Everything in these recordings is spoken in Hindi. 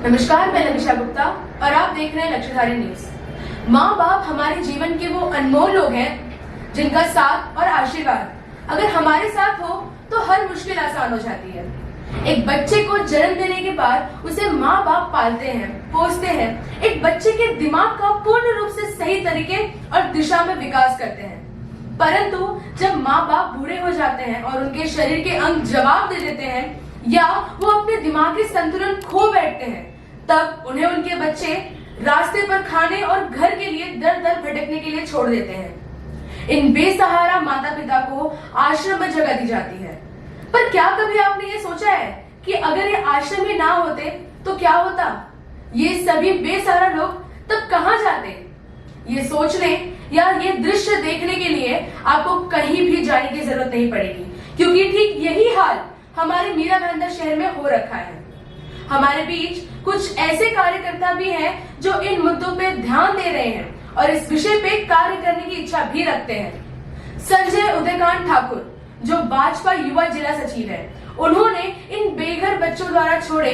नमस्कार, मैं लविशा गुप्ता और आप देख रहे हैं लक्ष्यधारी न्यूज। माँ बाप हमारे जीवन के वो अनमोल लोग हैं जिनका साथ और आशीर्वाद अगर हमारे साथ हो तो हर मुश्किल आसान हो जाती है। एक बच्चे को जन्म देने के बाद उसे माँ बाप पालते हैं, पोसते हैं, एक बच्चे के दिमाग का पूर्ण रूप से सही तरीके और दिशा में विकास करते हैं। परंतु जब माँ बाप बूढ़े हो जाते हैं और उनके शरीर के अंग जवाब दे देते हैं या वो अपने दिमागी संतुलन खो बैठते हैं, तब उन्हें उनके बच्चे रास्ते पर खाने और घर के लिए दर दर भटकने के लिए छोड़ देते हैं। इन बेसहारा माता पिता को आश्रम में जगह दी जाती है। पर क्या कभी आपने ये सोचा है कि अगर ये आश्रम ही ना होते तो क्या होता? ये सभी बेसहारा लोग तब कहाँ जाते? ये सोचने या ये दृश्य देखने के लिए आपको कहीं भी जाने की जरूरत नहीं पड़ेगी, क्योंकि ठीक यही हाल हमारे मीरा भाईंदर शहर में हो रखा है। हमारे बीच कुछ ऐसे कार्यकर्ता भी हैं जो इन मुद्दों पे ध्यान दे रहे हैं और इस विषय पे कार्य करने की इच्छा भी रखते हैं। संजय उदयकांत ठाकुर, जो भाजपा युवा जिला सचिव है, उन्होंने इन बेघर बच्चों द्वारा छोड़े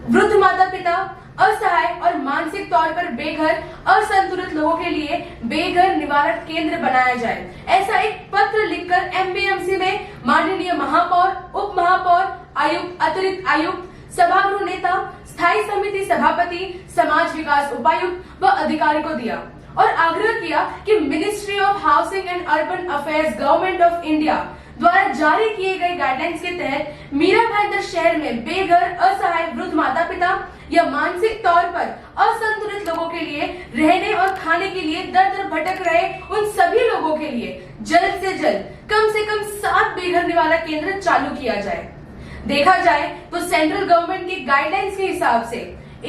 वृद्ध माता पिता, असहाय और मानसिक तौर पर बेघर असंतुलित लोगों के लिए बेघर निवारण केंद्र बनाया जाए, ऐसा एक पत्र लिखकर एमपीएमसी में माननीय महापौर, उप महापौर, आयुक्त, अतिरिक्त आयुक्त, सभागृह नेता, स्थायी समिति सभापति, समाज विकास उपायुक्त व अधिकारी को दिया और आग्रह किया कि ministry of housing and urban affairs, government of India द्वारा जारी किए गए गाइडलाइंस के तहत मीरा भाईंदर शहर में बेघर, असहाय, वृद्ध माता पिता या मानसिक तौर पर असंतुलित लोगों के लिए रहने और खाने के लिए दर दर भटक रहे उन सभी लोगों के लिए जल्द से जल्द कम से कम 7 बेघर निवारण केंद्र चालू किया जाए। देखा जाए तो सेंट्रल गवर्नमेंट की गाइडलाइंस के हिसाब से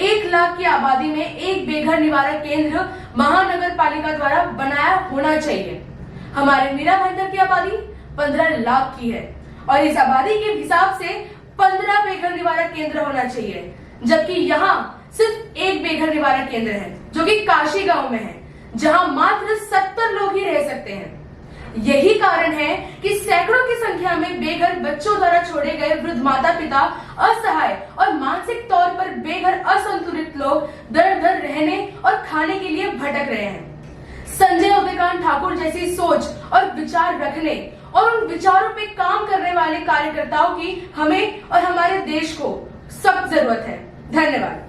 1 लाख की आबादी में एक बेघर निवारण केंद्र महानगर पालिका द्वारा बनाया होना चाहिए। हमारे मीरा भाईंदर की आबादी 15 लाख की है और इस आबादी के हिसाब से 15 बेघर निवारण केंद्र होना चाहिए, जबकि यहाँ सिर्फ एक बेघर निवारण केंद्र है जो कि काशी गांव में है, जहाँ मात्र 70 लोग ही रह सकते हैं। यही कारण है कि सैकड़ों की संख्या में बेघर बच्चों द्वारा छोड़े गए वृद्ध माता पिता, असहाय और मानसिक तौर पर बेघर असंतुलित लोग दर दर रहने और खाने के लिए भटक रहे हैं। संजय उदयकांत ठाकुर जैसी सोच और विचार रखने और उन विचारों पे काम करने वाले कार्यकर्ताओं की हमें और हमारे देश को सख्त जरूरत है। धन्यवाद।